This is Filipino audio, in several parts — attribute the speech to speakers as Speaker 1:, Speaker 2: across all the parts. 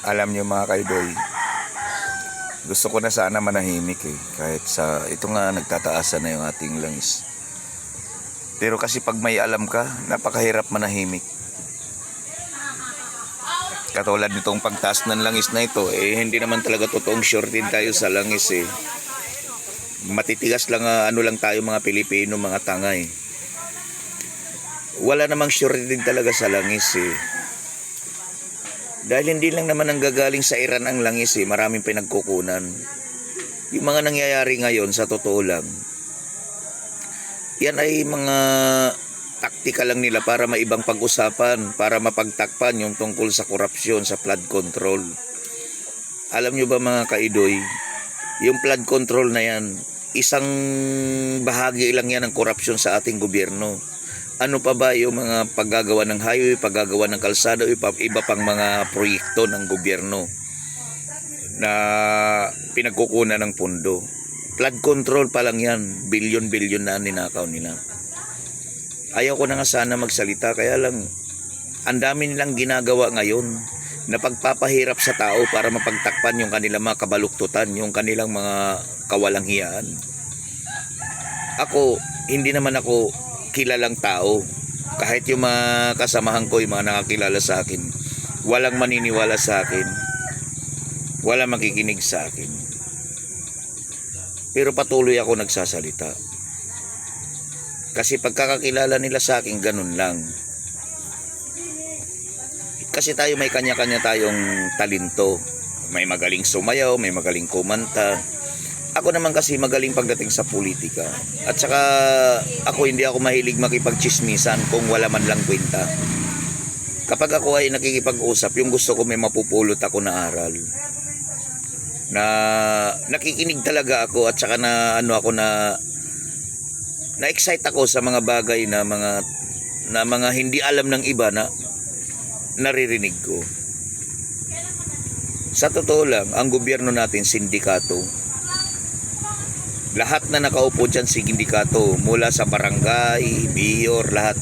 Speaker 1: Alam niyo mga kaidoy, gusto ko na sana manahimik kahit sa ito nga nagtataasan na yung ating langis. Pero kasi pag may alam ka, napakahirap manahimik. Katulad nitong pagtaas ng langis na ito, hindi naman talaga totoong sure din tayo sa langis Matitigas lang, ano lang tayo mga Pilipino, mga tanga Wala namang sure din talaga sa langis Dahil hindi lang naman ang gagaling sa Iran ang langis maraming pinagkukunan. Yung mga nangyayari ngayon sa totoo lang, yan ay mga taktika lang nila para maibang pag-usapan, para mapagtakpan yung tungkol sa korupsyon, sa flood control. Alam nyo ba mga kaidoy, yung flood control na yan, isang bahagi lang yan ng korupsyon sa ating gobyerno. Ano pa ba yung mga paggagawa ng highway, paggagawa ng kalsada, iba pang mga proyekto ng gobyerno na pinagkukunan ng pondo. Flood control pa lang yan, bilyon-bilyon na ninakaw nila. Ayaw ko na nga sana magsalita, kaya lang ang dami nilang ginagawa ngayon na pagpapahirap sa tao para mapagtakpan yung kanilang mga kabaluktutan, yung kanilang mga kawalanghiyaan. Hindi naman ako kilalang tao. Kahit yung mga kasamahan ko, yung mga nakakilala sa akin, walang maniniwala sa akin, walang makikinig sa akin. Pero patuloy ako nagsasalita. Kasi pagkakakilala nila sa akin, ganun lang. Kasi tayo may kanya-kanya tayong talento. May magaling sumayaw, may magaling kumanta. Ako naman kasi magaling pagdating sa politika. At saka hindi ako mahilig makipagchismisan kung wala man lang kwenta. Kapag ako ay nakikipag-usap, yung gusto ko may mapupulot ako na aral. Na nakikinig talaga ako at saka na-excite ako sa mga bagay na mga hindi alam ng iba na naririnig ko. Sa totoo lang, ang gobyerno natin sindikato. Lahat na nakaupo dyan sindikato, mula sa barangay, mayor, lahat.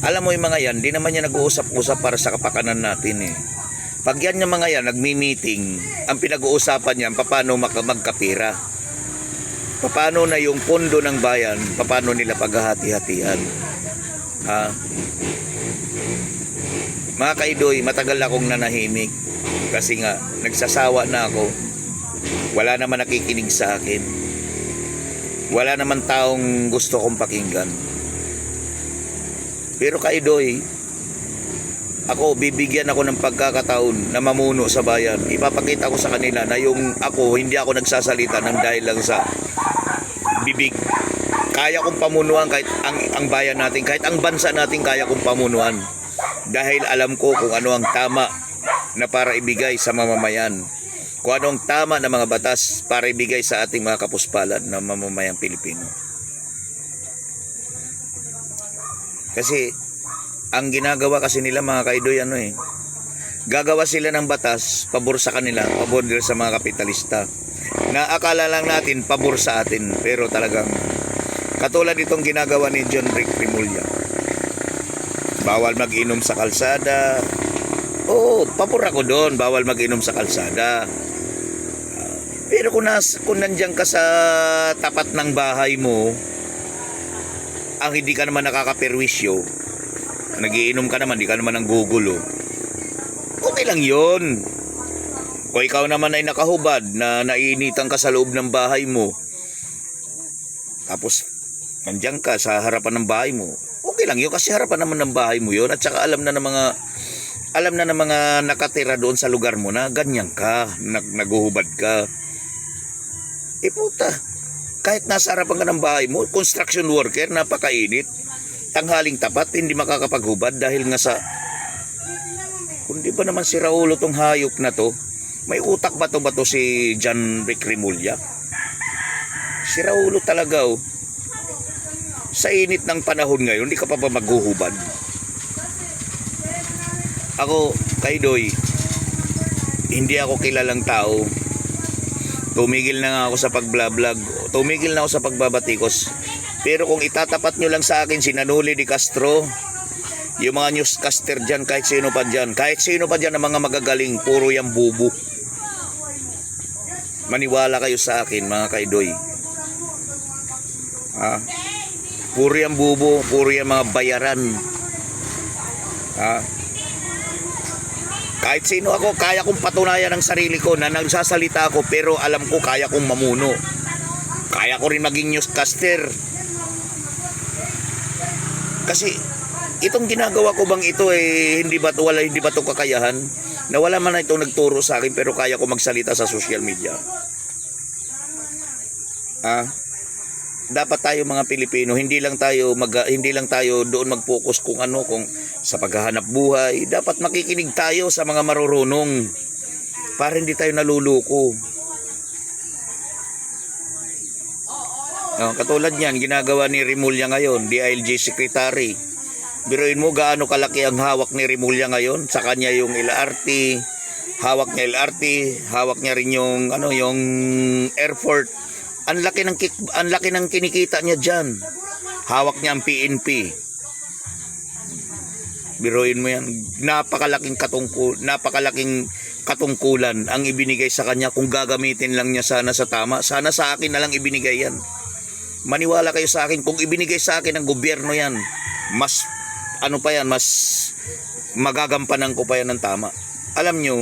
Speaker 1: Alam mo yung mga yan, di naman yan nag-uusap-usap para sa kapakanan natin Pag yan yung mga yan, nagmi-meeting, ang pinag-uusapan yan, paano magkapira. Paano na yung pondo ng bayan, paano nila paghahati-hatian. Mga kaidoy, matagal akong nanahimik. Kasi nga, nagsasawa na ako. Wala naman nakikinig sa akin. Wala naman taong gusto kong pakinggan. Pero kaidoy, bibigyan ako ng pagkakataon na mamuno sa bayan. Ipapakita ko sa kanila na hindi ako nagsasalita ng dahil lang sa bibig. Kaya kong pamunuan kahit ang bayan natin, kahit ang bansa natin kaya kong pamunuan. Dahil alam ko kung ano ang tama na para ibigay sa mamamayan. Kung anong tama na mga batas para ibigay sa ating mga kapuspalan na mamamayang Pilipino. Kasi ang ginagawa kasi nila mga kaidoy gagawa sila ng batas pabor sa kanila, pabor sa mga kapitalista. Na akala lang natin pabor sa atin, pero talagang katulad itong ginagawa ni John Rick Rimulya. Bawal mag-inom sa kalsada. Pabor ako doon, bawal mag-inom sa kalsada. Pero kung nandiyan ka sa tapat ng bahay mo, ang hindi ka naman nakakaperwisyo, nagiinom ka naman, di ka naman nanggugulo, okay lang yun. O ikaw naman ay nakahubad na naiinitan ka sa loob ng bahay mo, tapos nandiyan ka sa harapan ng bahay mo, okay lang yun kasi harapan naman ng bahay mo yun. At saka alam na ng mga nakatira doon sa lugar mo na ganyan ka, naguhubad ka. Puta, kahit nasa harapan ka ng bahay mo, construction worker, napakainit, tanghaling tapat, hindi makakapaghubad dahil nga sa, kundi ba naman si Raulo tong hayop na to? May utak ba to si John Rick Rimulya? Si Raulo talaga sa init ng panahon ngayon, hindi ka pa maghuhubad. Ako, kaidoy, hindi ako kilalang tao. Tumigil na nga ako sa pag-vlog, tumigil na ako sa pagbabatikos. Pero kung itatapat nyo lang sa akin si Noli de Castro, Yung mga newscaster dyan, kahit sino pa dyan ng mga magagaling, puro yan bubo. Maniwala kayo sa akin, mga kaidoy. Puro yan bubo, puro yan mga bayaran. Kahit sino ako, kaya kong patunayan ang sarili ko na nagsasalita ako, pero alam ko kaya kong mamuno. Kaya ko rin maging newscaster. Kasi itong ginagawa ko bang ito hindi ba to kakayahan? Na wala man na itong nagturo sa akin, pero kaya ko magsalita sa social media. Dapat tayo mga Pilipino, hindi lang tayo doon mag-focus kung sa paghahanap buhay. Dapat makikinig tayo sa mga marurunong para hindi tayo naluluko. Katulad niyan, ginagawa ni Remulla ngayon, DILG Secretary. Biruin mo gaano kalaki ang hawak ni Remulla ngayon. Sa kanya yung LRT, hawak niya rin yung airport. Ang laki ng kinikita niya diyan. Hawak niya ang PNP. Biruin mo yan, napakalaking katungkulan ang ibinigay sa kanya. Kung gagamitin lang niya sana sa tama, sana sa akin na lang ibinigay yan. Maniwala kayo sa akin, kung ibinigay sa akin ng gobyerno yan, mas magagampanan ko pa yan ng tama. Alam nyo,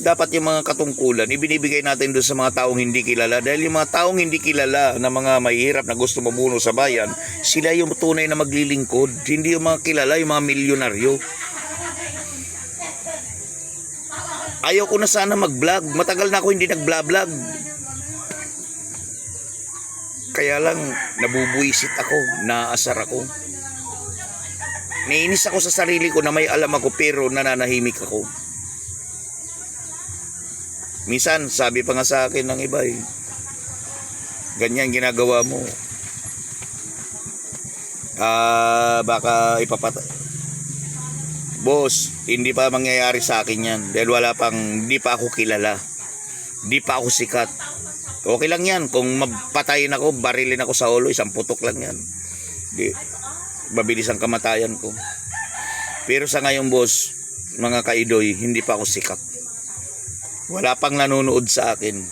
Speaker 1: dapat yung mga katungkulan ibinibigay natin doon sa mga taong hindi kilala, dahil yung mga taong hindi kilala na mga mahihirap na gusto mamuno sa bayan, sila yung tunay na maglilingkod, hindi yung mga kilala, yung mga milyonaryo. Ayaw ko na sana mag-vlog, matagal na ako hindi nag-vlog. Kaya lang nabubuisit ako, naasar ako. Naiinis ako sa sarili ko na may alam ako pero nananahimik ako. Minsan, sabi pa nga sa akin ng iba ganyan ginagawa mo. Baka ipapatay. Boss, hindi pa mangyayari sa akin yan. Dahil hindi pa ako kilala. Hindi pa ako sikat. Okay lang yan. Kung mapatayin ako, barilin ako sa ulo, isang putok lang yan. Mabilis ang kamatayan ko. Pero sa ngayon, boss, mga kaidoy, hindi pa ako sikat. Wala pang nanonood sa akin.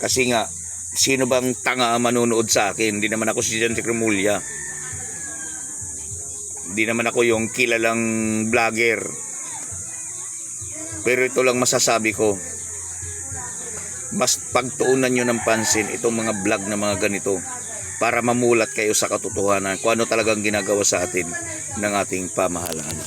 Speaker 1: Kasi nga, sino bang tanga manonood sa akin? Hindi naman ako si John Remulla. Hindi naman ako yung kilalang vlogger. Pero ito lang masasabi ko. Mas pagtuunan nyo ng pansin itong mga vlog na mga ganito para mamulat kayo sa katotohanan kung ano talagang ginagawa sa atin ng ating pamahalaan.